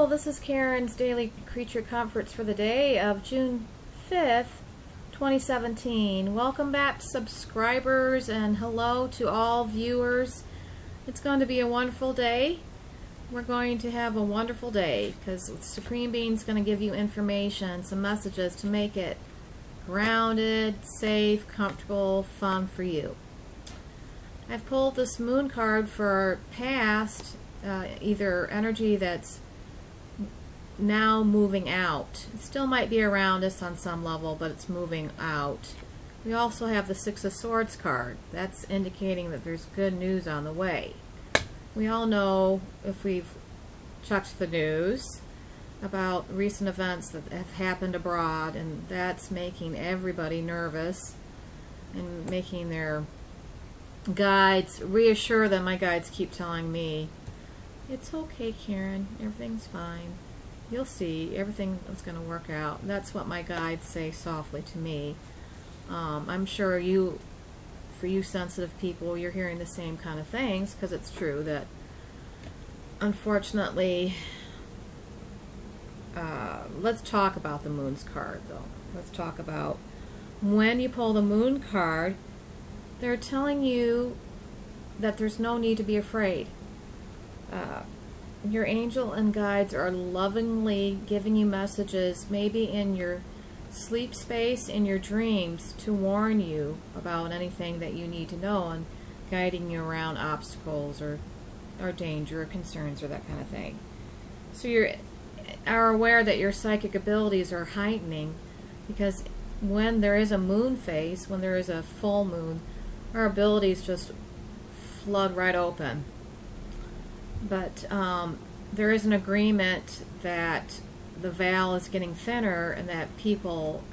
Hello, this is Karen's Daily Creature Comforts for the day of June 5th, 2017. Welcome back, subscribers, and hello to all viewers. It's going to be a wonderful day. We're going to have a wonderful day because Supreme Being's going to give you information, some messages to make it grounded, safe, comfortable, fun for you. I've pulled this moon card for past, either energy that's now moving out. It still might be around us on some level, but it's moving out. We also have the Six of Swords card. That's indicating that there's good news on the way. We all know, if we've checked the news, about recent events that have happened abroad, and that's making everybody nervous and making their guides reassure them. My guides keep telling me, it's okay, Karen, everything's fine. You'll see, everything is going to work out. That's what my guides say softly to me. I'm sure for you sensitive people, you're hearing the same kind of things, because it's true that, unfortunately, let's talk about the Moon's card, though. Let's talk about when you pull the Moon card, they're telling you that there's no need to be afraid. Your angel and guides are lovingly giving you messages, maybe in your sleep space, in your dreams, to warn you about anything that you need to know and guiding you around obstacles or danger or concerns or that kind of thing. So you are aware that your psychic abilities are heightening, because when there is a moon phase, when there is a full moon, our abilities just flood right open. But there is an agreement that the veil is getting thinner and that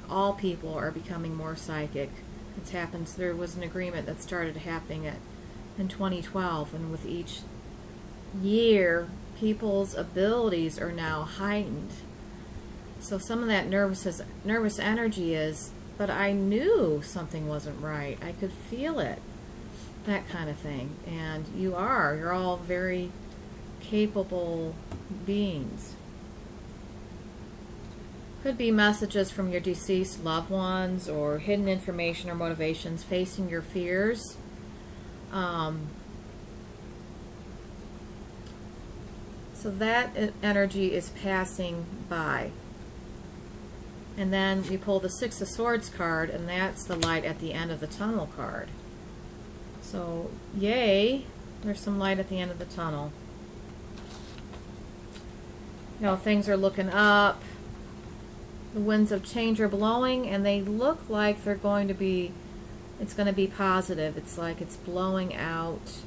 all people are becoming more psychic. It's happened. There was an agreement that started happening in 2012, and with each year, people's abilities are now heightened. So some of that nervous energy is, but I knew something wasn't right. I could feel it. That kind of thing. And you're all very capable beings. Could be messages from your deceased loved ones, or hidden information or motivations, facing your fears. So that energy is passing by. And then we pull the Six of Swords card, and that's the light at the end of the tunnel card. So, yay, there's some light at the end of the tunnel. You know, things are looking up. The winds of change are blowing, and they look like it's going to be positive. It's like it's blowing out.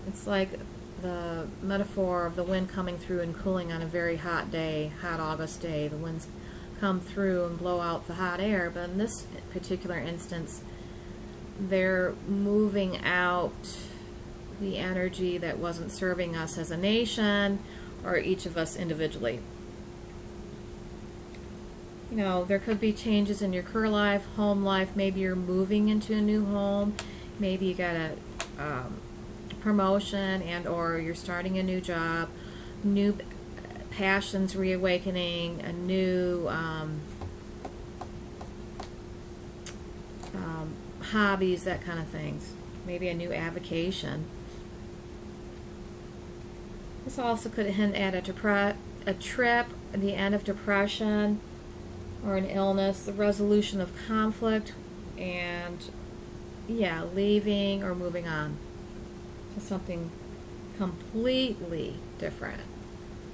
It's like the metaphor of the wind coming through and cooling on a very hot day, hot August day. The winds come through and blow out the hot air, but in this particular instance, they're moving out the energy that wasn't serving us as a nation or each of us individually. You know, there could be changes in your career life, home life. Maybe you're moving into a new home. Maybe you got a promotion, and or you're starting a new job, new passions reawakening, a new hobbies, that kind of things. Maybe a new avocation. This also could hint at a trip, the end of depression, or an illness, the resolution of conflict, and leaving or moving on to something completely different.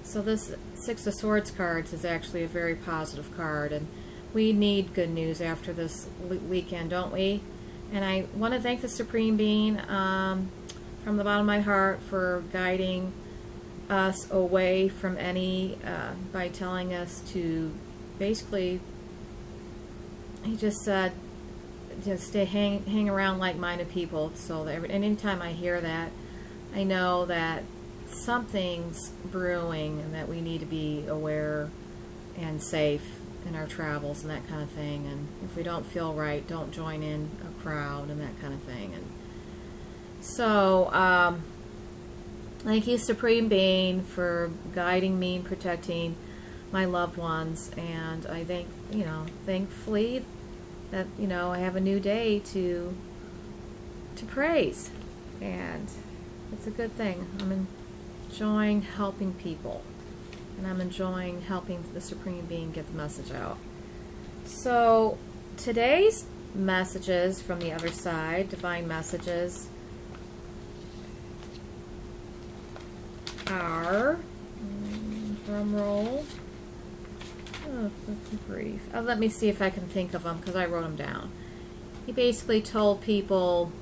So this Six of Swords cards is actually a very positive card, and we need good news after this weekend, don't we? And I want to thank the Supreme Being from the bottom of my heart for guiding us away from by telling us to basically, he just said, just hang around like-minded people. So that anytime I hear that, I know that something's brewing and that we need to be aware and safe in our travels and that kind of thing. And if we don't feel right, don't join in a crowd and that kind of thing. And so Thank you, Supreme Being, for guiding me and protecting my loved ones. And I think, thankfully that, I have a new day to praise. And it's a good thing. I'm enjoying helping people. And I'm enjoying helping the Supreme Being get the message out. So today's messages from the other side, divine messages, are, drum roll, brief. Let me see if I can think of them because I wrote them down. He basically told people,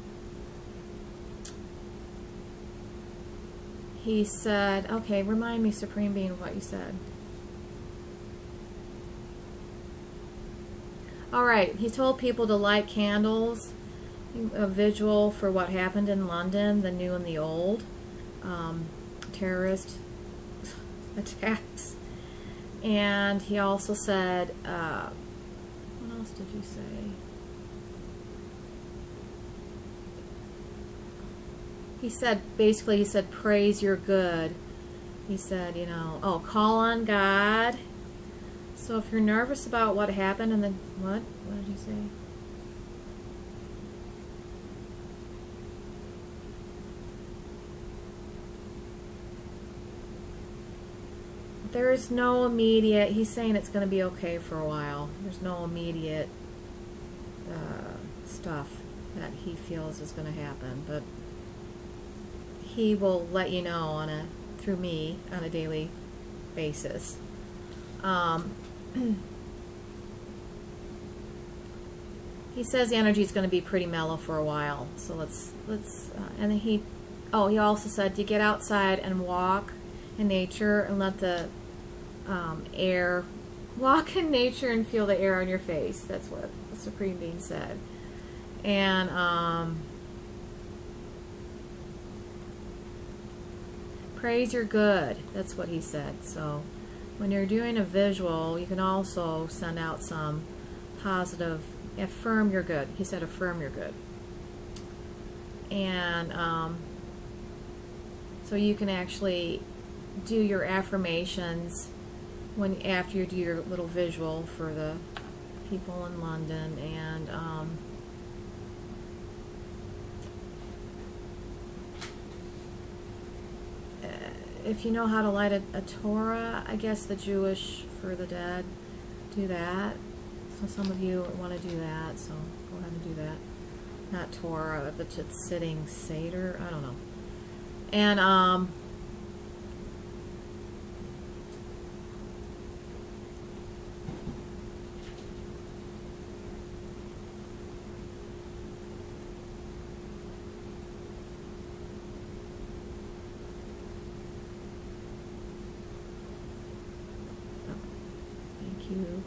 he said, okay, remind me, Supreme Being, of what you said. All right, he told people to light candles, a visual for what happened in London, the new and the old, terrorist attacks. And he also said, what else did you say? He said, praise your good. He said, call on God. So if you're nervous about what happened and then, what did he say? There's no immediate, he's saying it's going to be okay for a while. There's no immediate stuff that he feels is going to happen, but he will let you know through me on a daily basis. He says the energy is going to be pretty mellow for a while, so let's and then he also said to get outside and walk in nature and let the walk in nature and feel the air on your face. That's what the Supreme Being said. And praise your good. That's what he said. So when you're doing a visual, you can also send out some positive, affirm your good. He said affirm your good. And so you can actually do your affirmations after you do your little visual for the people in London. And if you know how to light a Torah, I guess the Jewish for the dead, do that. So some of you want to do that, so go ahead and do that. Not Torah, but it's sitting Seder. I don't know. And thank you.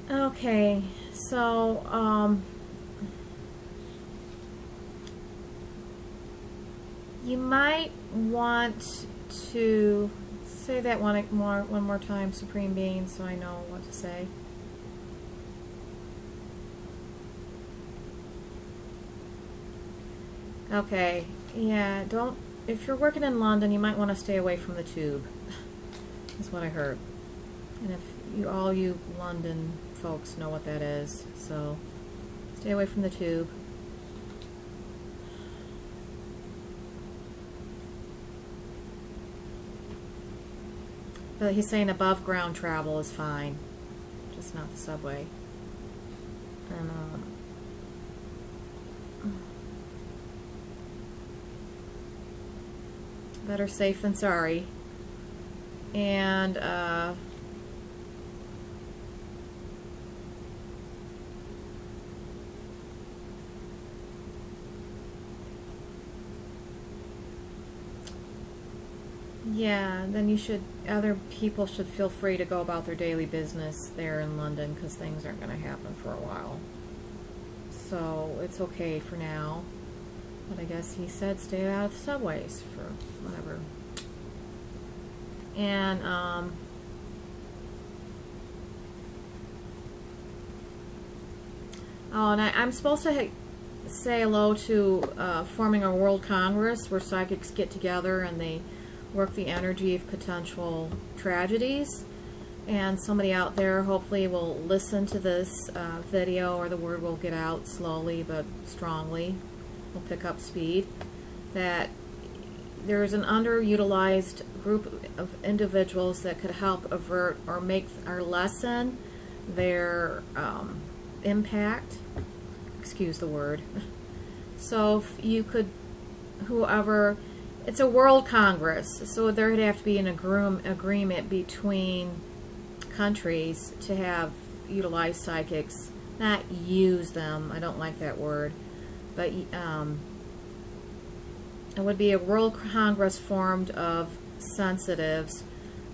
Okay, so you might want to say that one more time, Supreme Being, so I know what to say. Okay, yeah, if you're working in London, you might want to stay away from the tube. That's what I heard. And if all you London folks know what that is, so stay away from the tube. But he's saying above ground travel is fine, just not the subway. And better safe than sorry. And Yeah, then other people should feel free to go about their daily business there in London, because things aren't going to happen for a while. So it's okay for now. But I guess he said stay out of the subways for whatever. And I'm supposed to say hello to forming a World Congress where psychics get together and they work the energy of potential tragedies. And somebody out there hopefully will listen to this video, or the word will get out slowly but strongly. Will pick up speed. That there is an underutilized group of individuals that could help avert or make or lessen their impact. Excuse the word. So if you could, whoever, it's a World Congress, so there would have to be an agreement between countries to have utilize psychics, not use them. I don't like that word, but it would be a World Congress formed of sensitives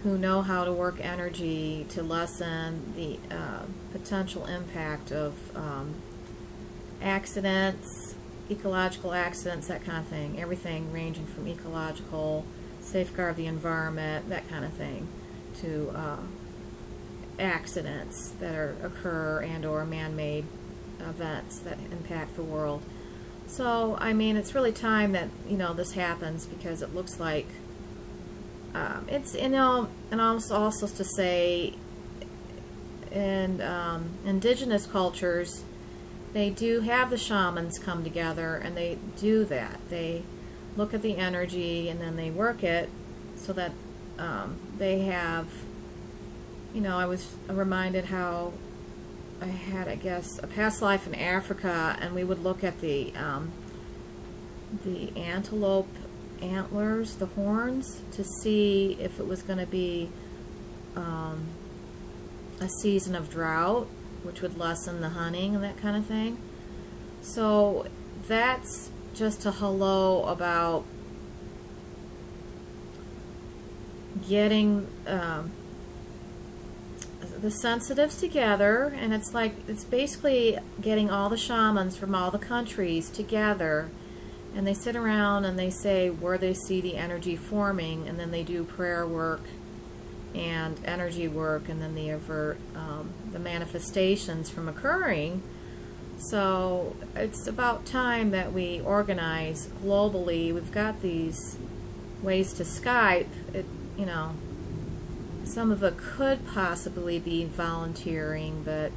who know how to work energy to lessen the potential impact of accidents, ecological accidents, that kind of thing. Everything ranging from ecological, safeguard the environment, that kind of thing, to accidents that occur and or man-made events that impact the world. So, I mean, it's really time that, this happens, because it looks like it's, and also to say, in indigenous cultures, they do have the shamans come together, and they do that. They look at the energy and then they work it so that they have, I was reminded how I had, I guess, a past life in Africa, and we would look at the antelope antlers, the horns, to see if it was going to be a season of drought, which would lessen the hunting and that kind of thing. So that's just a hello about getting the sensitives together, and it's basically getting all the shamans from all the countries together, and they sit around and they say where they see the energy forming, and then they do prayer work and energy work, and then they avert the manifestations from occurring. So it's about time that we organize globally. We've got these ways to Skype. Some of it could possibly be volunteering, but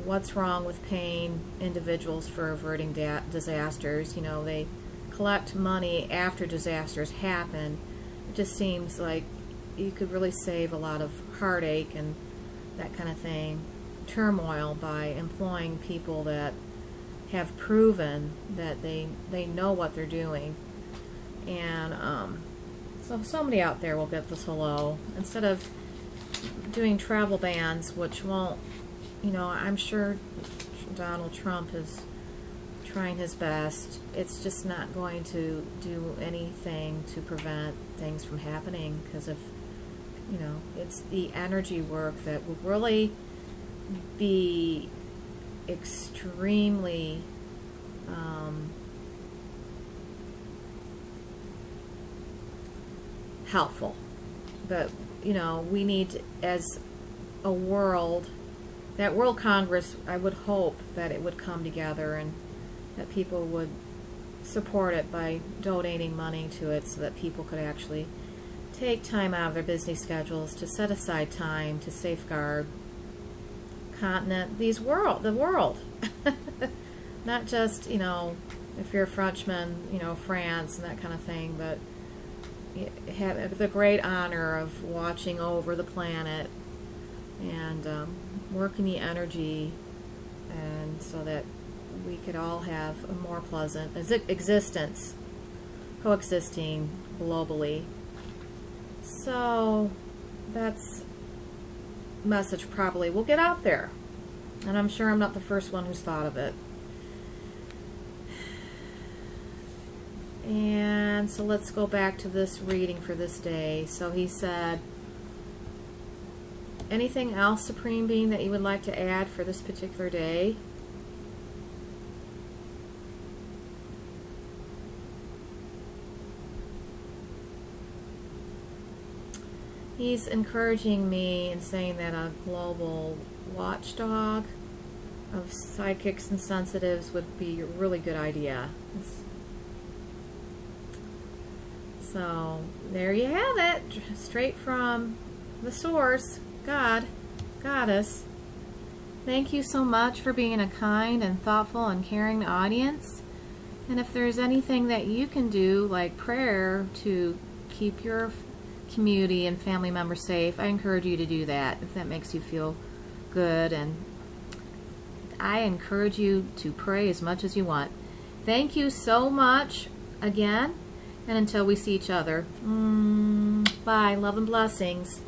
what's wrong with paying individuals for averting disasters? They collect money after disasters happen. It just seems like you could really save a lot of heartache and that kind of thing, turmoil, by employing people that have proven that they know what they're doing. And so somebody out there will get this hello, instead of doing travel bans, which won't, I'm sure Donald Trump is trying his best. It's just not going to do anything to prevent things from happening, because of, it's the energy work that will really be extremely helpful. But we need, as a world, that World Congress, I would hope that it would come together and that people would support it by donating money to it, so that people could actually take time out of their busy schedules to set aside time to safeguard the world. Not just, if you're a Frenchman, France and that kind of thing, but have the great honor of watching over the planet and working the energy, and so that we could all have a more pleasant existence, coexisting globally. So that's a message probably will get out there, and I'm sure I'm not the first one who's thought of it. And so let's go back to this reading for this day. So he said, anything else, Supreme Being, that you would like to add for this particular day? He's encouraging me and saying that a global watchdog of psychics and sensitives would be a really good idea. So there you have it, straight from the source, God, Goddess. Thank you so much for being a kind and thoughtful and caring audience. And if there's anything that you can do, like prayer, to keep your community and family members safe, I encourage you to do that if that makes you feel good. And I encourage you to pray as much as you want. Thank you so much again, and until we see each other, bye, love and blessings.